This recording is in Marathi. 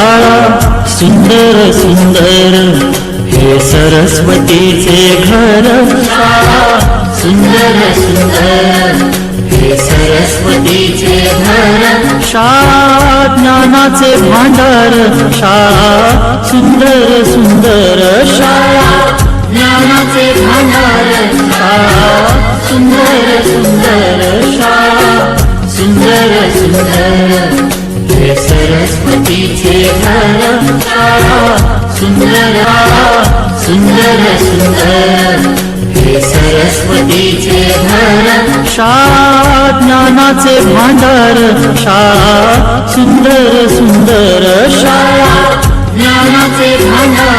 शाळा सुंदर सुंदर हे सरस्वतीचे घर शाळा सुंदर सुंदर हे सरस्वतीचे घर शाळा ज्ञानाचे भांडार शाळा सुंदर सुंदर शाळा ज्ञानाचे भांडार शाळा सुंदर सुंदर शाळा सुंदर सुंदर हे सरस्वतीचे घर शाळा सुंदर सुंदर सुंदर हे सरस्वतीचे घर शाळा ज्ञानाचे भांडार शाळा सुंदर सुंदर शाळा ज्ञानाचे भांडार